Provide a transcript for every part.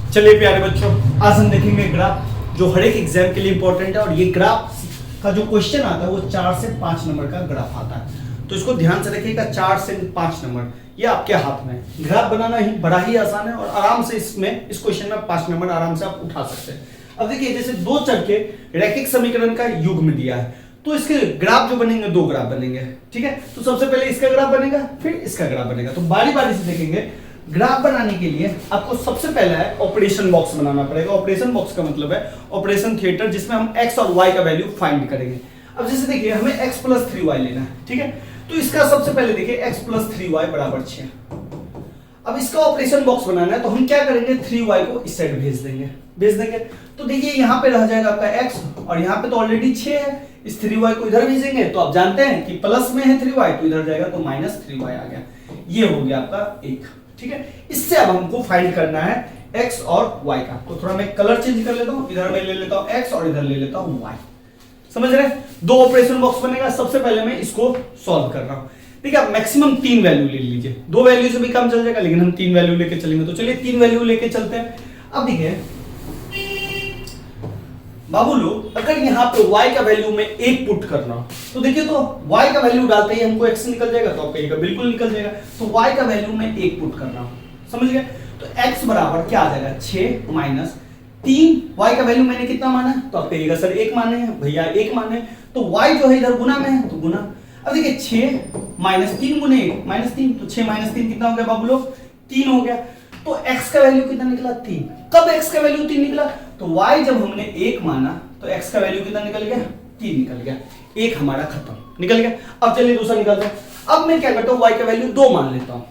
चलिए प्यारे बच्चों, आज हम देखेंगे ग्राफ जो हर एक एग्जाम के लिए इंपॉर्टेंट है। और ये ग्राफ का जो क्वेश्चन आता है वो 4 से 5 नंबर का ग्राफ आता है, तो इसको ध्यान से रखिएगा। 4 से 5 नंबर ये आपके हाथ में। ग्राफ बनाना ही बड़ा ही आसान है और आराम से इसमें इस क्वेश्चन में 5 नंबर आराम से आप उठा सकते हैं। अब देखिए, जैसे दो चर के रैखिक समीकरण का युग्म दिया है, तो इसके ग्राफ जो बनेंगे, दो ग्राफ बनेंगे। ठीक है, तो सबसे पहले इसका ग्राफ बनेगा, फिर इसका ग्राफ बनेगा। तो बारी बारी से देखेंगे। ग्राफ बनाने के लिए आपको सबसे पहला है ऑपरेशन बॉक्स बनाना पड़ेगा। ऑपरेशन बॉक्स का मतलब है ऑपरेशन थिएटर, जिसमें हम x और y का वैल्यू फाइंड करेंगे। अब जैसे देखिए, हमें x प्लस 3y लेना है। ठीक है, तो इसका सबसे पहले देखिए x प्लस 3y बराबर 6। अब इसका ऑपरेशन बॉक्स बनाना है, तो हम क्या करेंगे, 3y को इस साइड भेज देंगे। तो देखिए यहाँ पे रह जाएगा आपका x, और यहाँ पे तो ऑलरेडी 6 है। इस 3y को इधर भेजेंगे तो आप जानते हैं कि प्लस में है 3y, तो इधर जाएगा तो माइनस 3y आ गया। ये हो गया आपका 1। ठीक है, इससे अब हमको फाइंड करना है x और y का। तो थोड़ा मैं कलर चेंज कर लेता हूं, इधर मैं ले लेता हूं x और इधर ले लेता हूं y। समझ रहे हैं? दो ऑपरेशन बॉक्स बनेगा। सबसे पहले मैं इसको सॉल्व कर रहा हूं। ठीक है, मैक्सिमम 3 वैल्यू ले लीजिए। 2 वैल्यू से भी कम चल जाएगा, लेकिन हम 3 वैल्यू लेके चलेंगे। तो चलिए 3 वैल्यू लेके चलते हैं। अब देखिए बाबू लोग, अगर यहाँ पे y का वैल्यू में 1 पुट करना हो, तो देखिए, तो y का वैल्यू डालते ही हमको x निकल जाएगा। तो आप कहिएगा बिल्कुल निकल जाएगा। तो y का वैल्यू में 1 पुट करना हो, समझ गए? तो x बराबर क्या आ जाएगा, 6 माइनस 3। y का वैल्यू मैंने कितना माना है, तो आप कहिएगा सर 1 माने हैं भैया, 1 माने। तो y जो है इधर गुना में है, तो गुना। अब देखिए 6 माइनस 3 गुने 1 माइनस 3, तो 6 माइनस 3 कितना हो गया बाबू लोग, 3 हो गया। तो x का वैल्यू कितना निकला, 3। कब x का वैल्यू 3 निकला, तो y जब हमने 1 माना तो x का वैल्यू कितना निकल गया, 3 निकल गया। एक हमारा खत्म, निकल गया। अब चलिए दूसरा निकालते हैं। अब मैं क्या करता हूं, y का वैल्यू 2 मान लेता हूं।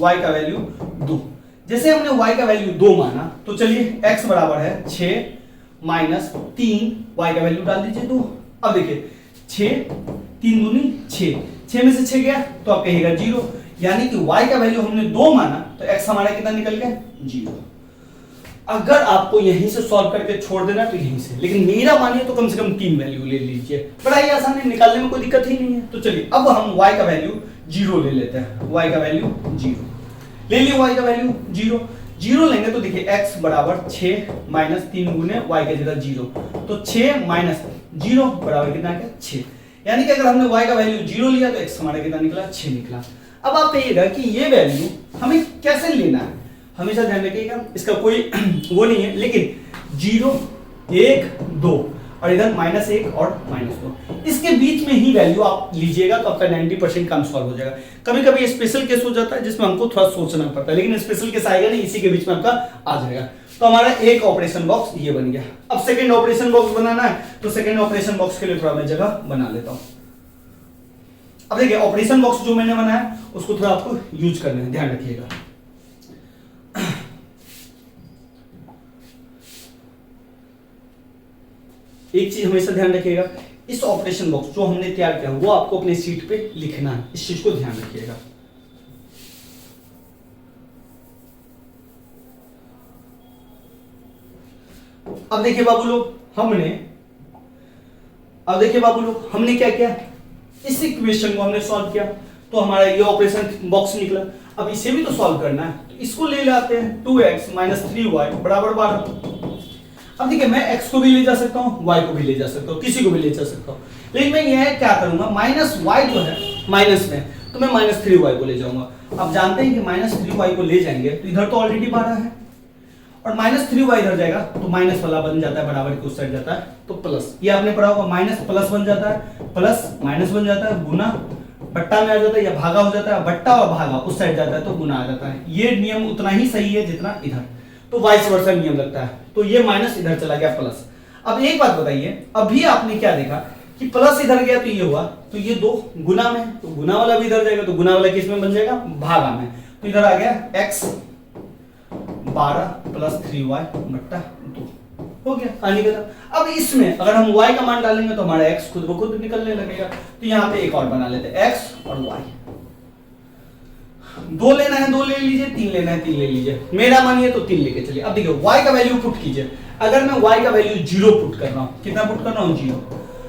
y का वैल्यू 2। जैसे हमने y का वैल्यू 2 माना, तो चलिए x बराबर है 6 माइनस 3, y का वैल्यू डाल दीजिए 2। अब देखिए 6 3 दूनी 6, 6 में से 6 गया तो आप कहिएगा 0। यानी कि y का वैल्यू हमने 2 माना तो x हमारा कितना निकल गया, 0। अगर आपको यहीं से सॉल्व करके छोड़ देना तो यहीं से, लेकिन मेरा मानिए तो कम से कम 3 वैल्यू ले लीजिए। बड़ा ही आसान है, निकालने में कोई दिक्कत ही नहीं है। तो चलिए अब हम y का वैल्यू 0 ले लेते हैं। y का वैल्यू 0 ले लिए, y का वैल्यू 0 लेंगे तो देखिए x बराबर 6 माइनस 3 गुने y के जगह 0, तो 6 माइनस 0 बराबर कितना है, 6। यानी कि अगर हमने y का वैल्यू 0 लिया तो x हमारा कितना निकला, 6 निकला। अब आप कहिएगा कि ये वैल्यू हमें कैसे लेना है। हमेशा ध्यान रखिएगा, इसका कोई वो नहीं है, लेकिन 0 1 2 और इधर -1 और -2, इसके बीच में ही वैल्यू आप लीजिएगा तो आपका 90% काम सॉल्व हो जाएगा। कभी कभी स्पेशल केस हो जाता है जिसमें हमको थोड़ा सोचना पड़ता है, लेकिन स्पेशल केस आएगा नहीं, इसी के बीच में आपका आ जाएगा। तो हमारा एक ऑपरेशन बॉक्स ये बन गया। अब सेकेंड ऑपरेशन बॉक्स बनाना है, तो सेकेंड ऑपरेशन बॉक्स के लिए थोड़ा मैं जगह बना लेता हूं। अब देखिए, ऑपरेशन बॉक्स जो मैंने बनाया उसको थोड़ा आपको यूज करना है, ध्यान रखिएगा। एक चीज हमेशा ध्यान रखिएगा, इस ऑपरेशन बॉक्स जो हमने तैयार किया वो आपको अपने सीट पे लिखना है। इस चीज को ध्यान रखिएगा। अब देखिए बाबू लोग, हमने क्या किया, इस इक्वेशन को हमने सॉल्व किया तो हमारा ये ऑपरेशन बॉक्स निकला। अब इसे भी तो सॉल्व करना है, तो इसको ले लाते हैं। 2x माइनस 3y बराबर 12। अब देखिए, मैं x को भी ले जा सकता हूँ, y को भी ले जा सकता हूँ, किसी को भी ले जा सकता हूँ, लेकिन मैं यह क्या करूंगा, माइनस y जो है माइनस में, तो मैं माइनस 3y को ले जाऊंगा। अब जानते हैं कि माइनस 3y को ले जाएंगे तो इधर तो ऑलरेडी 12 है, और माइनस 3y इधर जाएगा तो माइनस वाला बन जाता है, बराबर के उस साइड जाता है तो प्लस। ये आपने पढ़ा होगा, माइनस प्लस बन जाता है, प्लस माइनस बन जाता है, गुना बट्टा में आ जाता है, या भागा हो जाता है, बट्टा और भागा उस साइड जाता है तो गुना आ जाता है। ये नियम उतना ही सही है जितना इधर, तो वाइस वर्सा नियम लगता है। तो ये माइनस इधर चला गया प्लस। अब एक बात बताइए, अभी आपने क्या देखा कि प्लस इधर गया तो ये हुआ, तो ये 2 गुना में, तो गुना वाला भी इधर जाएगा, तो गुना वाला किस में बन जाएगा, भागा में। तो इधर आ गया x 12 प्लस 3y बट्टा 2 हो गया, आने के बाद। अब इसमें अगर हम y का मान डालेंगे तो हमारा x खुद ब खुद निकलने लगेगा। तो यहाँ पे एक और बना लेते हैं, x और y। 2 लेना है 2 ले लीजिए, 3 लेना है 3 ले लीजिए, मेरा मानिए तो 3 लेके चलिए। अब देखिए, y का वैल्यू पुट कीजिए। अगर मैं y का वैल्यू 0 पुट कर रहा हूं, कितना पुट कर रहा हूं, 0।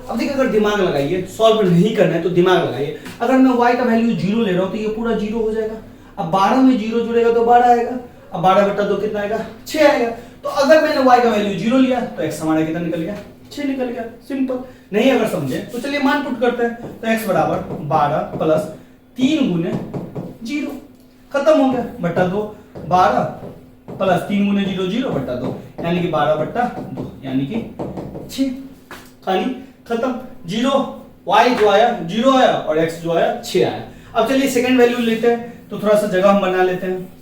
अब देखिए, अगर दिमाग लगाइए, सॉल्व नहीं करना है तो दिमाग लगाइए। अगर मैं y का वैल्यू 0 ले रहा हूं तो ये पूरा 0 हो जाएगा। अब 12 में 0 जुड़ेगा तो 12 आएगा। अब 12/2 कितना आएगा 6 आएगा। तो अगर मैंने y का वैल्यू 0 लिया तो x हमारा कितना निकल गया 6 निकल गया। सिंपल। नहीं अगर समझे तो चलिए मान पुट करते हैं। तो x बराबर 12 प्लस 3 गुने 0 खत्म हो गया बट्टा 2 12 प्लस 3 गुने 0 0 बट्टा 2 यानी कि 12/2 यानी कि 6 कहानी खत्म। 0 y जो आया 0 आया और x जो आया 6 आया। अब चलिए सेकंड वैल्यू लेते हैं तो थोड़ा सा जगह हम बना लेते हैं।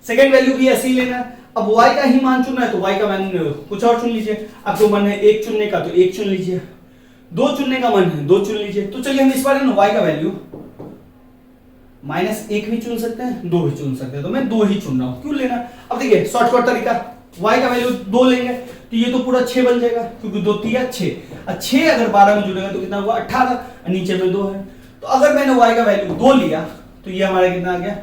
सेकंड वैल्यू भी ऐसे ही लेना है। अब y का ही मान चुनना है तो y का मान कुछ और चुन लीजिए। आपको मन है 1 चुनने का तो 1 चुन लीजिए, 2 चुनने का मन है 2 चुन लीजिए। तो चलिए हम इस बार y का वैल्यू -1 भी चुन सकते हैं 2 भी चुन सकते हैं। तो मैं 2 ही चुन रहा हूं। क्यों लेना? अब देखिए शॉर्टकट तरीका, y का वैल्यू 2 लेंगे तो ये तो पूरा 6 बन जाएगा क्योंकि 2 3 6 और 6 अगर 12 में जुड़ेगा तो कितना हुआ 18 और नीचे में 2 है। तो अगर मैंने y का वैल्यू 2 लिया तो ये हमारा कितना आ गया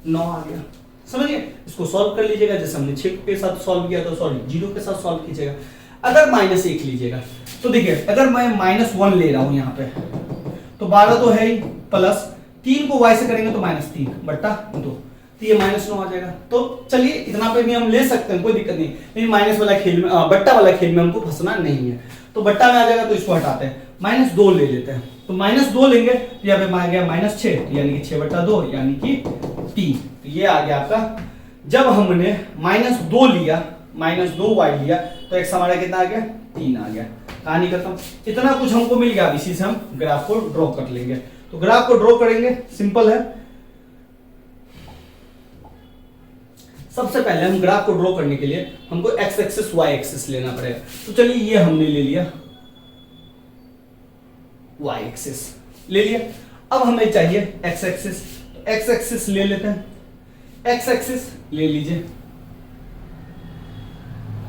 9 आ गया। समझिए इसको सॉल्व कर लीजिएगा जैसे हमने 6 के साथ सॉल्व किया तो सॉरी 0 के साथ सॉल्व कीजिएगा। अगर -1 लीजिएगा तो देखिए अगर मैं -1 ले रहा हूं यहां पे तो 12 तो है ही प्लस 3 को y से करेंगे तो -3 बट्टा 2 तो ये -9 आ जाएगा। तो चलिए इतना पे भी हम ले सकते हैं कोई दिक्कत नहीं, लेकिन माइनस वाला खेल में बट्टा वाला खेल में हमको फंसना नहीं है। तो बट्टा में आ जाएगा तो इसको हटाते हैं -2 ले लेते हैं। तो -2 लेंगे तो यहाँ पे आ गया -6 यानी कि 6/2 यानी कि 3। तो ये आ गया आपका। जब हमने -2 लिया -2y लिया तो x हमारा कितना आ गया 3 आ गया। कहानी खत्म। इतना कुछ हमको मिल गया। अब इसी से हम ग्राफ को ड्रॉ कर लेंगे। तो ग्राफ को ड्रॉ करेंगे सिंपल है। सबसे पहले हम ग्राफ को ड्रॉ करने के लिए हमको x एक्सिस y एक्सिस लेना पड़ेगा। तो चलिए ये हमने ले लिया y एक्सिस ले लिया। अब हमें चाहिए x एक्सिस, x एक्सिस ले लेते हैं। x एक्सिस ले लीजिए,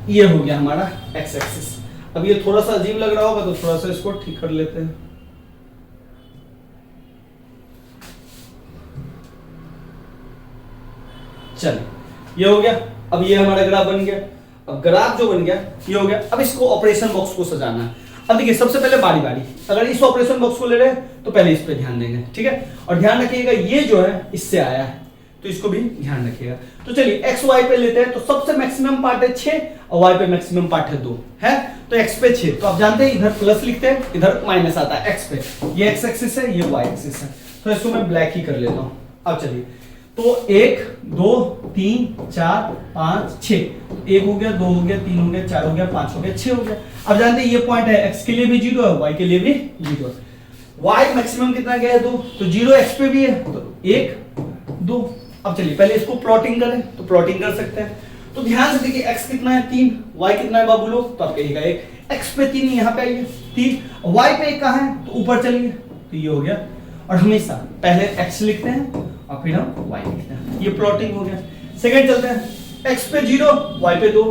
ये हो गया हमारा x एक्सिस। अब ये थोड़ा सा अजीब लग रहा होगा तो थोड़ा सा इसको ठीक कर लेते हैं। चलिए ये हो गया। अब ये हमारा ग्राफ बन गया। अब ग्राफ जो बन गया ये हो गया। अब इसको ऑपरेशन बॉक्स को सजाना है। अब देखिए सबसे पहले बारी बारी, अगर इस ऑपरेशन बॉक्स को ले रहे हैं तो पहले इस पे ध्यान देंगे, ठीक है। और ध्यान रखिएगा ये जो है इससे आया है तो इसको भी ध्यान रखिएगा। तो चलिए एक्स वाई पे लेते हैं। तो सबसे मैक्सिमम पार्ट है 6 और वाई पे मैक्सिमम पार्ट है 2 है। तो एक्स पे 6, तो आप जानते हैं इधर प्लस लिखते हैं इधर माइनस आता है एक्स पे। ये एक्स एक्सिस है ये वाई एक्सिस है। तो इसको मैं ब्लैक ही कर लेता हूं। अब चलिए तो 1 2 3 4 5 6, 1 हो गया 2 हो गया 3 हो गया 4 हो गया 5 हो गया 6 हो गया। अब जानते हैं ये पॉइंट है x के लिए भी 0 है y के लिए भी 0 है। y मैक्सिमम कितना गया है 2, तो 0 x पे भी है तो 1 2। अब चलिए पहले इसको प्लॉटिंग करें तो प्लॉटिंग कर सकते हैं। तो ध्यान से देखिए x कितना है 3, y कितना है बाबू लोग, तो आप कहिएगा 1, x पे 3 यहाँ पे आइए 3, y पे 1 कहाँ है तो ऊपर चलिए तो ये हो गया। और हमेशा पहले x लिखते हैं और फिर हम y लिखते हैं। ये प्लॉटिंग हो गया। सेकंड चलते हैं x पे 0 y पे 2,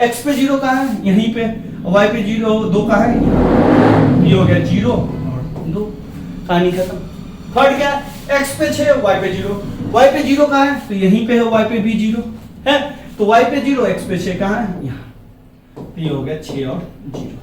x पे 0 कहाँ है यहीं पे, y पे 0 2 कहाँ है, ये हो गया 0 और 2, कहानी खत्म। थर्ड क्या x पे 6 y पे 0, y पे 0 कहाँ है तो यहीं पे है, y पे भी 0 है तो y पे 0 x पे 6 कहाँ है यहाँ, तो ये हो गया 6 और 0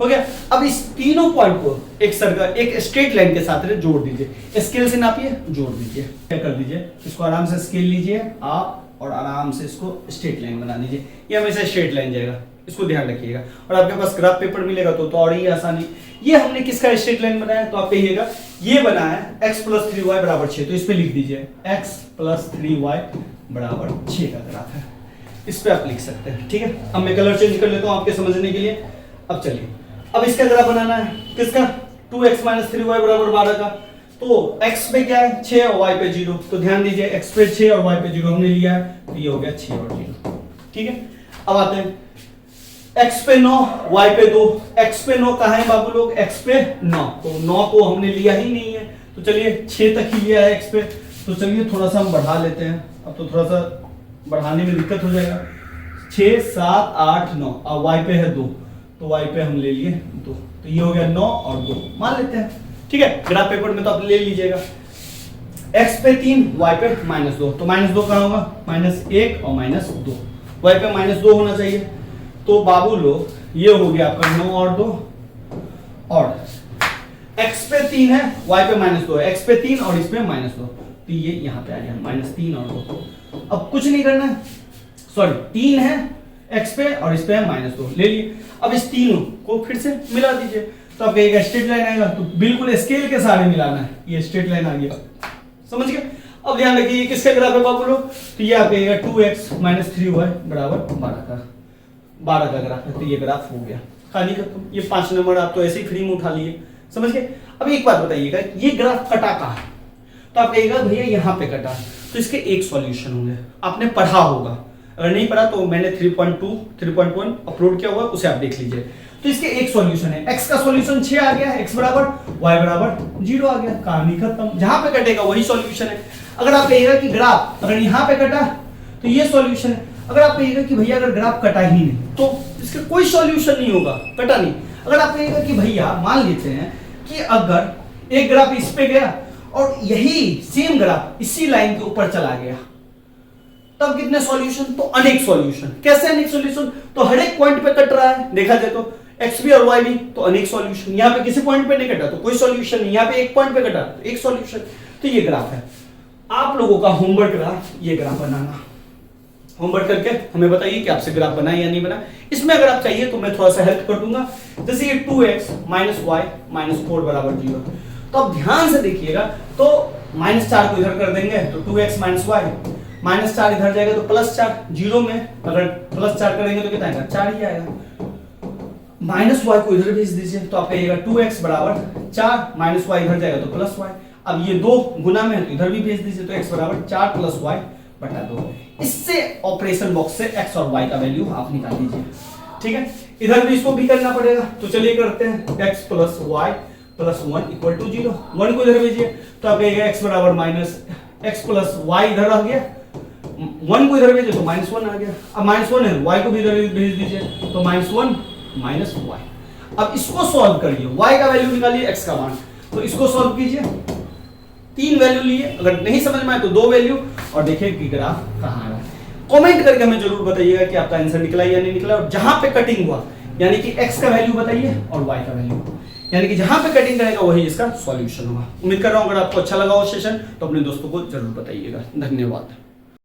हो गया। अब इस तीनों पॉइंट को एक सर्कल एक स्ट्रेट लाइन के साथ जोड़ दीजिए, स्केल से नापिए जोड़ दीजिए। क्या कर दीजिए इसको आराम से स्केल लीजिए आप और आराम से इसको स्ट्रेट लाइन बना दीजिए। ये हमेशा स्ट्रेट लाइन जाएगा, इसको ध्यान रखिएगा। और आपके पास ग्राफ पेपर मिलेगा तो और ही आसानी। ये हमने किसका स्ट्रेट लाइन बनाया तो आप कहिएगा ये बना है x + 3y = 6, तो इस पे लिख दीजिए x + 3y = 6 का ग्राफ है। इस पे आप लिख सकते हैं, ठीक है। अब मैं कलर चेंज कर लेता हूं आपके समझने के लिए। अब चलिए अब इसका ग्राफ बनाना है किसका 2x - 3y = 12 का। तो x पे क्या है 6 और y पे 0, तो ध्यान दीजिए x पे 6 और y पे 0 हमने लिया है तो ये हो गया 6 और 0, ठीक है। अब आते हैं x पे 9 y पे 2, x पे 9 कहाँ है बाबू लोग, x पे 9, तो 9 को हमने लिया ही नहीं है तो चलिए 6 तक ही लिया है x पे। तो चलिए थोड़ा सा हम बढ़ा लेते हैं। अब तो थोड़ा सा बढ़ाने में दिक्कत हो जाएगा। 6 7 8 9 और y पे है 2 तो y पे हम ले लिए 2, तो ये हो गया 9 और 2 मान लेते हैं, ठीक है। ग्राफ पेपर में तो आप ले लीजिएगा। x पे 3 y पे -2, तो -2 कहाँ होगा -1 और -2, y पे -2 होना चाहिए। तो बाबू लोग ये हो गया आपका 9 और 2 और x पे 3 है y पे -2 है, x पे 3 और इस पे -2 तो ये यहाँ पे आ गया -3 और 2। अब कुछ नहीं करना है, सॉरी 3 है x पे और इस पे है -2 ले लिए। अब इस तीनों को फिर से मिला दीजिए, तो आपका एक स्ट्रेट लाइन आएगा, तो बिल्कुल स्केल के सारे मिलाना है, ये स्ट्रेट लाइन आ गया, समझ गए। अब ध्यान रखिए ये किसका ग्राफ है बाबू लोग, तो ये आपका 2x - 3y बराबर 12 का ग्राफ है, तो ये ग्राफ हो गया, कहानी खत्म। ये 5 नंबर आप तो ऐसे ही फ्री में उठा लिए, समझ गए। अब एक बात बताइएगा, ये ग्राफ कटा कहाँ है, तो आप कहिएगा भैया यहाँ पे कटा, तो इसके एक सॉल्यूशन होंगे, आपने पढ़ा होगा, अगर नहीं पढ़ा तो मैंने 3.2 3.1 अपलोड किया हुआ, उसे आप देख लीजिए। तो इसके एक सॉल्यूशन है, x का सॉल्यूशन 6 आ गया, x बराबर y बराबर 0 आ गया, कहानी खत्म। जहां पे कटेगा वही सॉल्यूशन है। अगर आप कहिएगा कि ग्राफ अगर यहाँ पे कटा तो ये सॉल्यूशन है, अगर आप कहिएगा कि भैया अगर ग्राफ कटा ही नहीं तो इसका कोई सॉल्यूशन नहीं होगा, कटा नहीं। अगर आप कहिएगा कि भैया मान लेते हैं कि अगर एक ग्राफ इस पे गया और यही सेम ग्राफ इसी लाइन के ऊपर चला गया, तब कितने सॉल्यूशन, तो अनेक सॉल्यूशन। कैसे अनेक सॉल्यूशन, तो हर एक पॉइंट पे कट रहा है, देखा जाए तो x भी और y भी, तो अनेक सॉल्यूशन। यहाँ पे किसी पॉइंट पे नहीं कटा तो कोई सॉल्यूशन नहीं, यहाँ पे एक पॉइंट पे कटा तो एक सॉल्यूशन। तो ये ग्राफ है, आप लोगों का होमवर्क रहा ये ग्राफ बनाना। होमवर्क करके हमें बताइए कि आपसे ग्राफ बना या नहीं बना। इसमें अगर आप चाहिए तो मैं थोड़ा सा हेल्प कर दूंगा, जैसे ये 2x - y - 4 बराबर 0, तो अब ध्यान से देखिएगा, तो -4 को इधर कर देंगे तो 2x - y, -4 इधर जाएगा तो +4, 0 में अगर +4 करेंगे तो कितना आएगा, 4 ही आएगा। -y को इधर भेज दीजिए, तो आप कहिएगा 2x बराबर 4 -y इधर जाएगा तो +y। अब ये 2 गुना में है तो इधर भी भेज दीजिए, तो x बराबर 4 + y बटा 2। इससे ऑपरेशन बॉक्स से x और y का वैल्यू आप निकाल लीजिए, ठीक है। इधर भी इसको भी करना पड़ेगा, तो चलिए करते हैं। x + y + 1 = 0, 1 को इधर भेजिए, तो आप कहिएगा x बराबर -x + y इधर आ गया, 1 को इधर भेजिए तो -1 आ गया। अब -1 है, y को भी इधर भेज दीजिए, तो -1 - y। अब इसको सॉल्व करिए, y का वैल्यू निकालिए, x का मान, तो इसको सॉल्व कीजिए। 3 वैल्यू लिए, अगर नहीं समझ में आए तो 2 वैल्यू, और देखिए कि ग्राफ कहां आ रहा है। कमेंट करके हमें जरूर बताइएगा कि आपका आंसर निकला या नहीं निकला, और जहां पे कटिंग हुआ यानी कि x का वैल्यू बताइए और y का वैल्यू, यानी कि जहां पे कटिंग रहेगा वही इसका सॉल्यूशन होगा। उम्मीद कर रहा हूं अगर आपको अच्छा लगा वो सेशन तो अपने दोस्तों को जरूर बताइएगा। धन्यवाद।